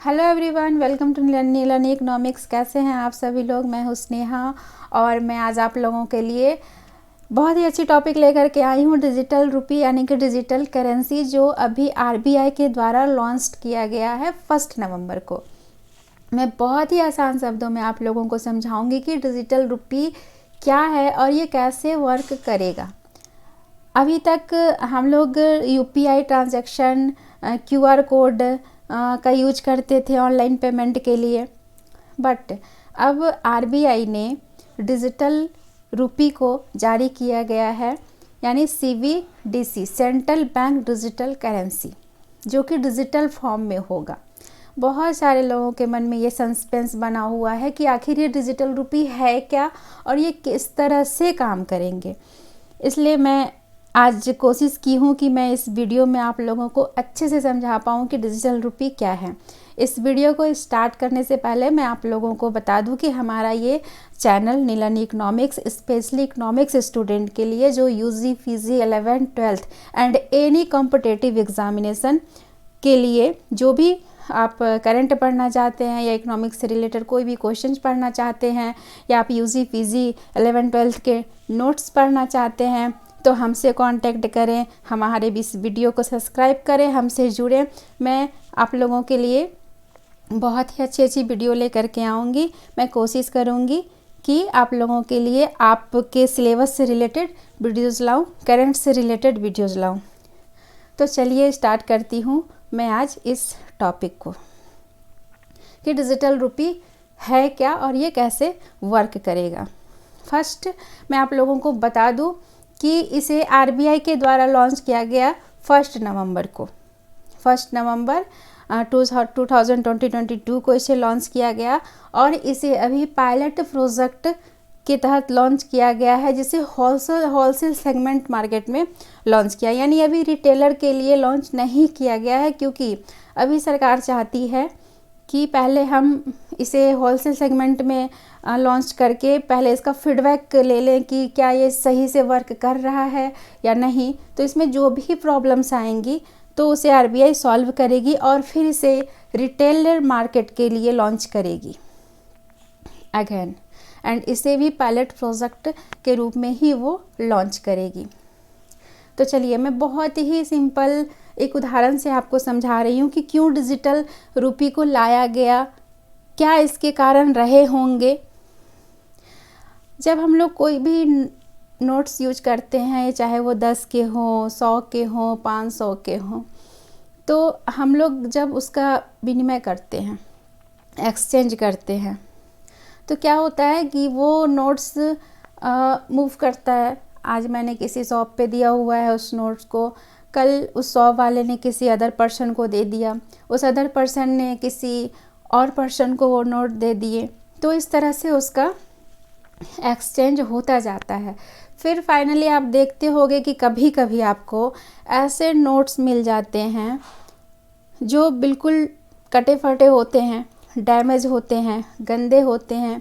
Hello everyone, welcome to Nilani economics. कैसे हैं आप सभी लोग? मैं हूँ स्नेहा और मैं आज आप लोगों के लिए बहुत ही अच्छी टॉपिक लेकर के आई हूँ। डिजिटल रुपी यानी कि डिजिटल करेंसी, जो अभी आरबीआई के द्वारा लॉन्च किया गया है 1 नवंबर को। मैं बहुत ही आसान शब्दों में आप लोगों को समझाऊंगी कि डिजिटल रुपी क्या है और ये कैसे वर्क करेगा। अभी तक हम लोग यूपीआई ट्रांजैक्शन, क्यूआर कोड का यूज करते थे ऑनलाइन पेमेंट के लिए, बट अब आरबीआई ने डिजिटल रुपी को जारी किया गया है, यानी CBDC, central bank digital currency, जो कि डिजिटल फॉर्म में होगा। बहुत सारे लोगों के मन में ये सस्पेंस बना हुआ है कि आखिर ये डिजिटल रुपी है क्या और ये किस तरह से काम करेंगे। इसलिए मैं आज कोशिश की हूँ कि मैं इस वीडियो में आप लोगों को अच्छे से समझा पाऊँ कि डिजिटल रुपी क्या है। इस वीडियो को स्टार्ट करने से पहले मैं आप लोगों को बता दूं कि हमारा ये channel Nilani economics specially economics student के लिए, जो UG, PG, 11th, 12th and any competitive examination के लिए, जो भी आप करंट पढ़ना चाहते हैं या इकोनॉमिक्स से रिलेटेड कोई भी क्वेश्चंस पढ़ना चाहते हैं, या आप यूजी, पीजी, 11th, 12th के नोट्स पढ़ना चाहते हैं, तो हमसे कांटेक्ट करें, हमारे इस वीडियो को सब्सक्राइब करें, हमसे जुड़ें। मैं आप लोगों के लिए बहुत ही अच्छी वीडियो लेकर के आऊँगी। मैं कोशिश करूँगी कि आप लोगों के लिए आपके सिलेबस से रिलेटेड वीडियोज़ लाऊँ, करंट से रिलेटेड वीडियोज़ लाऊँ। तो चलिए स्टार्ट करती हूँ मैं आज इस टॉपिक को कि डिजिटल रुपी है क्या और ये कैसे वर्क करेगा। फर्स्ट मैं आप लोगों को बता दूँ कि इसे आरबीआई के द्वारा लॉन्च किया गया 1 नवंबर को। 1 नवंबर 2022 को इसे लॉन्च किया गया और इसे अभी पायलट प्रोजेक्ट के तहत लॉन्च किया गया है, जिसे होलसेल सेगमेंट मार्केट में लॉन्च किया, यानी अभी रिटेलर के लिए लॉन्च नहीं किया गया है, क्योंकि अभी सरकार चाहती है कि पहले हम इसे होलसेल सेगमेंट में लॉन्च करके पहले इसका फीडबैक ले लें कि क्या ये सही से वर्क कर रहा है या नहीं। तो इसमें जो भी प्रॉब्लम्स आएंगी तो उसे आरबीआई सॉल्व करेगी और फिर इसे रिटेलर मार्केट के लिए लॉन्च करेगी अगेन, एंड इसे भी पायलट प्रोजेक्ट के रूप में ही वो लॉन्च करेगी। तो चलिए मैं बहुत ही सिंपल एक उदाहरण से आपको समझा रही हूँ कि क्यों डिजिटल रुपी को लाया गया, क्या इसके कारण रहे होंगे। जब हम लोग कोई भी नोट्स यूज करते हैं, चाहे वो 10 के हों, 100 के हों, 500 के हों, तो हम लोग जब उसका विनिमय करते हैं, एक्सचेंज करते हैं, तो क्या होता है कि वो नोट्स मूव करता है। आज मैंने किसी शॉप पे दिया हुआ है उस नोट्स को, कल उस शॉप वाले ने किसी अदर पर्सन को दे दिया, उस अदर पर्सन ने किसी और पर्सन को वो नोट दे दिए। तो इस तरह से उसका एक्सचेंज होता जाता है। फिर फाइनली आप देखते होंगे कि कभी कभी आपको ऐसे नोट्स मिल जाते हैं जो बिल्कुल कटे फटे होते हैं, डैमेज होते हैं, गंदे होते हैं।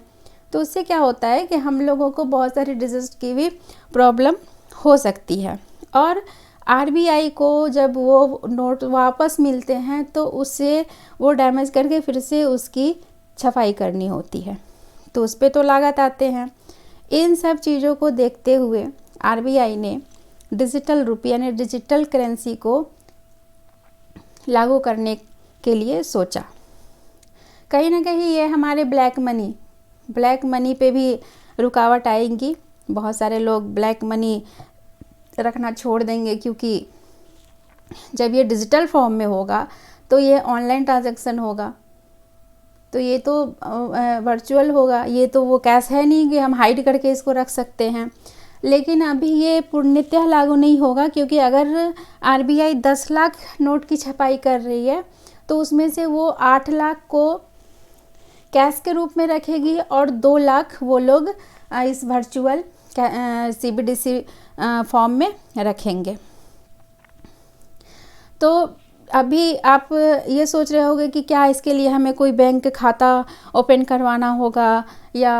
तो उससे क्या होता है कि हम लोगों को बहुत सारी डिजीज की भी प्रॉब्लम हो सकती है, और आरबीआई को जब वो नोट वापस मिलते हैं तो उससे वो डैमेज करके फिर से उसकी छपाई करनी होती है, तो उस पर तो लागत आते हैं। इन सब चीज़ों को देखते हुए आरबीआई ने डिजिटल रुपये यानी डिजिटल करेंसी को लागू करने के लिए सोचा। कहीं ना कहीं ये हमारे ब्लैक मनी पे भी रुकावट आएगी। बहुत सारे लोग ब्लैक मनी रखना छोड़ देंगे, क्योंकि जब ये डिजिटल फॉर्म में होगा तो ये ऑनलाइन ट्रांजैक्शन होगा, तो ये तो वर्चुअल होगा, ये तो वो कैश है नहीं कि हम हाइड करके इसको रख सकते हैं। लेकिन अभी ये पूर्णतः लागू नहीं होगा, क्योंकि अगर आरबीआई 10 लाख नोट की छपाई कर रही है तो उसमें से वो 8 लाख को कैश के रूप में रखेगी और 2 लाख वो लोग इस वर्चुअल सीबीडीसी फॉर्म में रखेंगे। तो अभी आप ये सोच रहे होंगे कि क्या इसके लिए हमें कोई बैंक खाता ओपन करवाना होगा या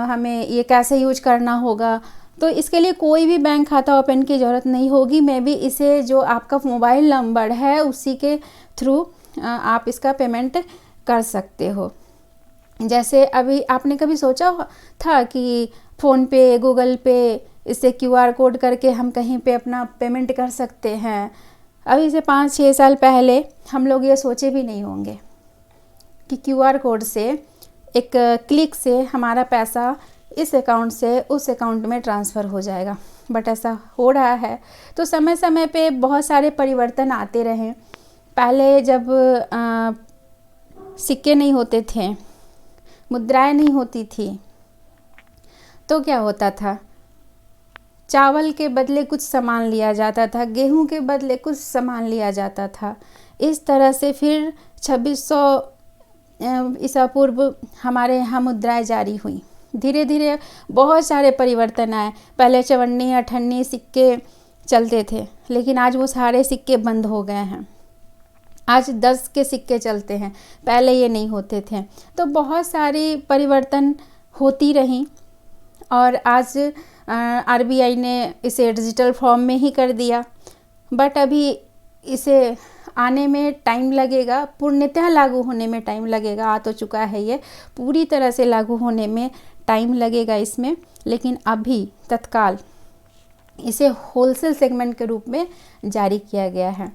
हमें ये कैसे यूज करना होगा। तो इसके लिए कोई भी बैंक खाता ओपन की ज़रूरत नहीं होगी। मैं भी इसे जो आपका मोबाइल नंबर है उसी के थ्रू आप इसका पेमेंट कर सकते हो। जैसे अभी आपने कभी सोचा था कि फ़ोन पे, गूगल पे, इससे QR कोड करके हम कहीं पे अपना पेमेंट कर सकते हैं। अभी से 5-6 साल पहले हम लोग ये सोचे भी नहीं होंगे कि QR कोड से एक क्लिक से हमारा पैसा इस अकाउंट से उस अकाउंट में ट्रांसफ़र हो जाएगा, बट ऐसा हो रहा है। तो समय समय पे बहुत सारे परिवर्तन आते रहे। पहले जब सिक्के नहीं होते थे, मुद्राएं नहीं होती थी, तो क्या होता था, चावल के बदले कुछ सामान लिया जाता था, गेहूं के बदले कुछ सामान लिया जाता था। इस तरह से फिर 2600 ईसा पूर्व हमारे यहाँ मुद्राएं जारी हुई। धीरे धीरे बहुत सारे परिवर्तन आए। पहले 54 58 सिक्के चलते थे, लेकिन आज वो सारे सिक्के बंद हो गए हैं। आज 10 के सिक्के चलते हैं, पहले ये नहीं होते थे। तो बहुत सारी परिवर्तन होती रहीं और आज RBI ने इसे डिजिटल फॉर्म में ही कर दिया, बट अभी इसे आने में टाइम लगेगा, पूर्णतः लागू होने में टाइम लगेगा। आ तो चुका है, ये पूरी तरह से लागू होने में टाइम लगेगा इसमें, लेकिन अभी तत्काल इसे होलसेल सेगमेंट के रूप में जारी किया गया है।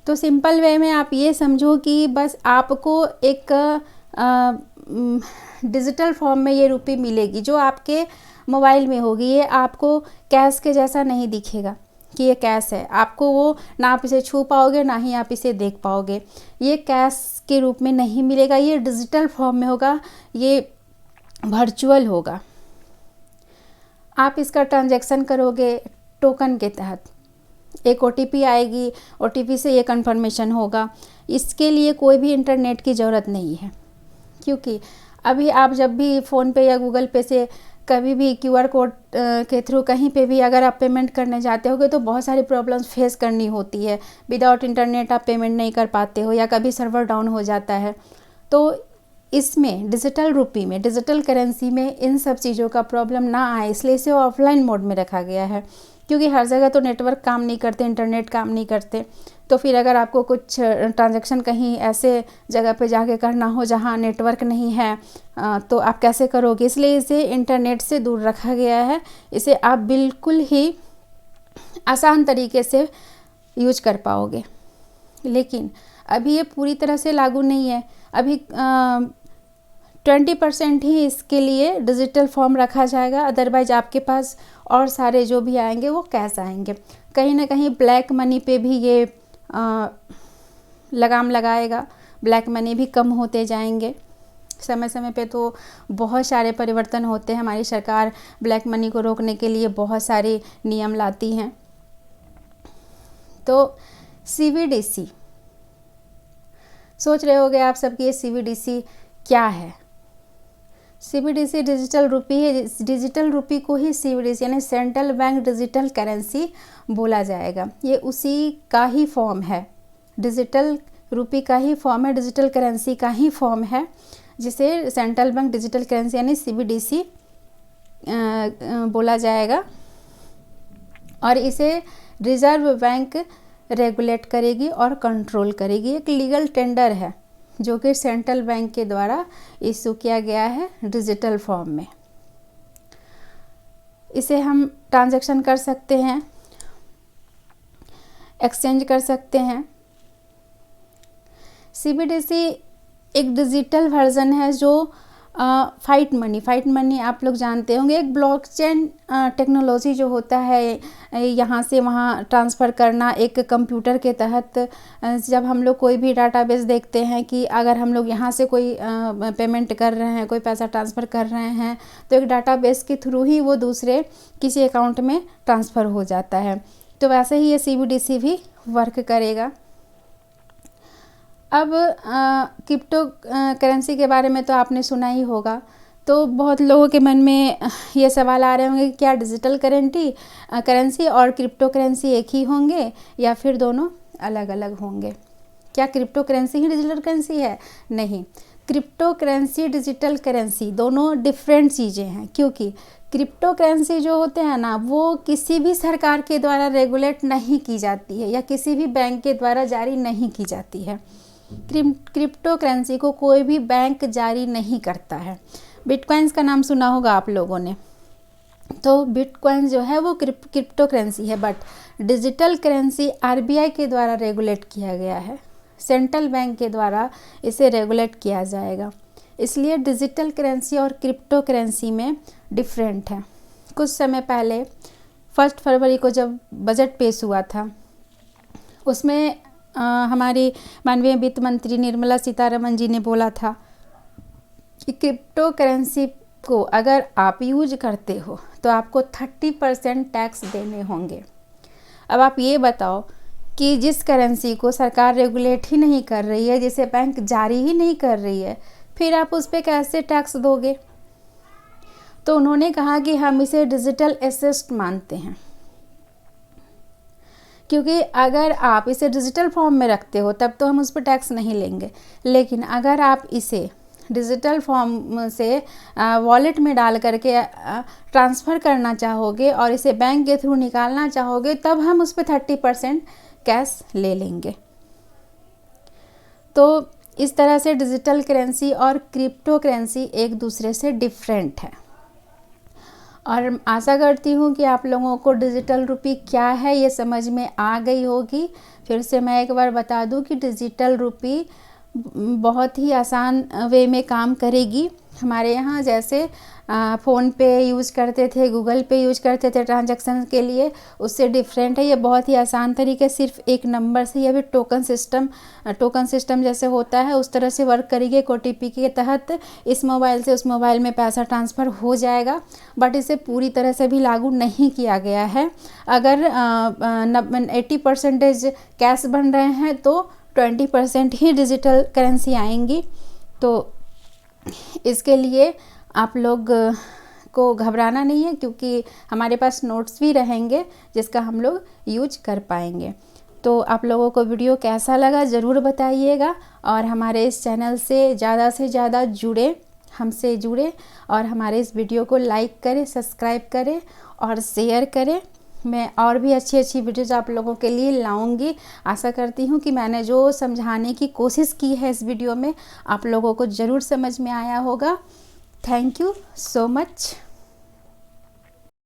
तो सिंपल वे में आप ये समझो कि बस आपको एक डिजिटल फॉर्म में ये रुपये मिलेगी जो आपके मोबाइल में होगी। ये आपको कैश के जैसा नहीं दिखेगा कि ये कैश है। आपको वो ना आप इसे छू पाओगे, ना ही आप इसे देख पाओगे। ये कैश के रूप में नहीं मिलेगा, ये डिजिटल फॉर्म में होगा, ये वर्चुअल होगा। आप इसका ट्रांजैक्शन करोगे टोकन के तहत, एक OTP आएगी, OTP से ये कन्फर्मेशन होगा। इसके लिए कोई भी इंटरनेट की ज़रूरत नहीं है, क्योंकि अभी आप जब भी फ़ोन पे या गूगल पे से कभी भी QR कोड के थ्रू कहीं पे भी अगर आप पेमेंट करने जाते होगे तो बहुत सारी प्रॉब्लम्स फेस करनी होती है। विदाउट इंटरनेट आप पेमेंट नहीं कर पाते हो, या कभी सर्वर डाउन हो जाता है। तो इसमें डिजिटल रुपी में, डिजिटल करेंसी में इन सब चीज़ों का प्रॉब्लम ना आए, इसलिए इसे ऑफलाइन मोड में रखा गया है। क्योंकि हर जगह तो नेटवर्क काम नहीं करते, इंटरनेट काम नहीं करते। तो फिर अगर आपको कुछ ट्रांजैक्शन कहीं ऐसे जगह पे जाके करना हो जहाँ नेटवर्क नहीं है, तो आप कैसे करोगे? इसलिए इसे इंटरनेट से दूर रखा गया है। इसे आप बिल्कुल ही आसान तरीके से यूज कर पाओगे। लेकिन अभी ये पूरी तरह से लागू नहीं है। अभी 20% ही इसके लिए डिजिटल फॉर्म रखा जाएगा। अदरवाइज आपके पास और सारे जो भी आएंगे वो कैश आएंगे। कहीं ना कहीं ब्लैक मनी पे भी ये लगाम लगाएगा। ब्लैक मनी भी कम होते जाएंगे। समय समय पे तो बहुत सारे परिवर्तन होते हैं। हमारी सरकार ब्लैक मनी को रोकने के लिए बहुत सारे नियम लाती हैं। तो CBDC, सोच रहे होगे आप सब कि ये CBDC क्या है? CBDC डिजिटल रुपी है। डिजिटल रुपी को ही CBDC यानी सेंट्रल बैंक डिजिटल करेंसी बोला जाएगा। ये उसी का ही फॉर्म है, डिजिटल रुपी का ही फॉर्म है, डिजिटल करेंसी का ही फॉर्म है, जिसे सेंट्रल बैंक डिजिटल करेंसी यानी CBDC बोला जाएगा। और इसे रिजर्व बैंक रेगुलेट करेगी और कंट्रोल करेगी। एक लीगल टेंडर है जो कि सेंट्रल बैंक के द्वारा इशू किया गया है डिजिटल फॉर्म में। इसे हम ट्रांजैक्शन कर सकते हैं, एक्सचेंज कर सकते हैं। CBDC एक डिजिटल वर्जन है जो फाइट मनी आप लोग जानते होंगे। एक ब्लॉकचेन टेक्नोलॉजी जो होता है, यहाँ से वहाँ ट्रांसफ़र करना एक कंप्यूटर के तहत। जब हम लोग कोई भी डाटाबेस देखते हैं कि अगर हम लोग यहाँ से कोई पेमेंट कर रहे हैं, कोई पैसा ट्रांसफ़र कर रहे हैं, तो एक डाटाबेस के थ्रू ही वो दूसरे किसी अकाउंट में ट्रांसफ़र हो जाता है। तो वैसे ही ये CBDC भी वर्क करेगा। अब क्रिप्टो करेंसी के बारे में तो आपने सुना ही होगा। तो बहुत लोगों के मन में ये सवाल आ रहे होंगे कि क्या डिजिटल करेंसी और क्रिप्टो करेंसी एक ही होंगे या फिर दोनों अलग अलग होंगे? क्या क्रिप्टो करेंसी ही डिजिटल करेंसी है? नहीं, क्रिप्टो करेंसी डिजिटल करेंसी दोनों डिफरेंट चीज़ें हैं। क्योंकि क्रिप्टो करेंसी जो होते हैं ना, वो किसी भी सरकार के द्वारा रेगुलेट नहीं की जाती है या किसी भी बैंक के द्वारा जारी नहीं की जाती है। क्रिप्टो करेंसी को कोई भी बैंक जारी नहीं करता है। बिटकॉइंस का नाम सुना होगा आप लोगों ने। तो बिटकॉइन जो है वो क्रिप्टो करेंसी है, बट डिजिटल करेंसी आरबीआई के द्वारा रेगुलेट किया गया है, सेंट्रल बैंक के द्वारा इसे रेगुलेट किया जाएगा। इसलिए डिजिटल करेंसी और क्रिप्टो करेंसी में डिफरेंट है। कुछ समय पहले 1 फरवरी को जब बजट पेश हुआ था, उसमें हमारी माननीय वित्त मंत्री निर्मला सीतारमण जी ने बोला था कि क्रिप्टो करेंसी को अगर आप यूज करते हो तो आपको 30% टैक्स देने होंगे। अब आप ये बताओ कि जिस करेंसी को सरकार रेगुलेट ही नहीं कर रही है, जिसे बैंक जारी ही नहीं कर रही है, फिर आप उस पर कैसे टैक्स दोगे? तो उन्होंने कहा कि हम इसे डिजिटल एसेट मानते हैं, क्योंकि अगर आप इसे डिजिटल फॉर्म में रखते हो तब तो हम उस पर टैक्स नहीं लेंगे, लेकिन अगर आप इसे डिजिटल फॉर्म से वॉलेट में डाल करके ट्रांसफ़र करना चाहोगे और इसे बैंक के थ्रू निकालना चाहोगे, तब हम उस पर 30% कैश ले लेंगे। तो इस तरह से डिजिटल करेंसी और क्रिप्टो करेंसी एक दूसरे से डिफरेंट है। और आशा करती हूँ कि आप लोगों को डिजिटल रुपी क्या है ये समझ में आ गई होगी। फिर से मैं एक बार बता दूँ कि डिजिटल रुपी बहुत ही आसान वे में काम करेगी। हमारे यहाँ जैसे फ़ोन पे यूज़ करते थे, गूगल पे यूज़ करते थे ट्रांजैक्शन के लिए, उससे डिफरेंट है। ये बहुत ही आसान तरीके सिर्फ एक नंबर से, या फिर टोकन सिस्टम जैसे होता है उस तरह से वर्क करेगी। एक OTP के तहत इस मोबाइल से उस मोबाइल में पैसा ट्रांसफ़र हो जाएगा, बट इसे पूरी तरह से भी लागू नहीं किया गया है। अगर 80% कैश बन रहे हैं तो 20% ही डिजिटल करेंसी आएंगी। तो इसके लिए आप लोग को घबराना नहीं है, क्योंकि हमारे पास नोट्स भी रहेंगे जिसका हम लोग यूज कर पाएंगे। तो आप लोगों को वीडियो कैसा लगा ज़रूर बताइएगा, और हमारे इस चैनल से ज़्यादा हमसे जुड़े और हमारे इस वीडियो को लाइक करें, सब्सक्राइब करें और शेयर करें। मैं और भी अच्छी वीडियोज़ आप लोगों के लिए लाऊंगी। आशा करती हूँ कि मैंने जो समझाने की कोशिश की है इस वीडियो में आप लोगों को ज़रूर समझ में आया होगा। Thank you so much.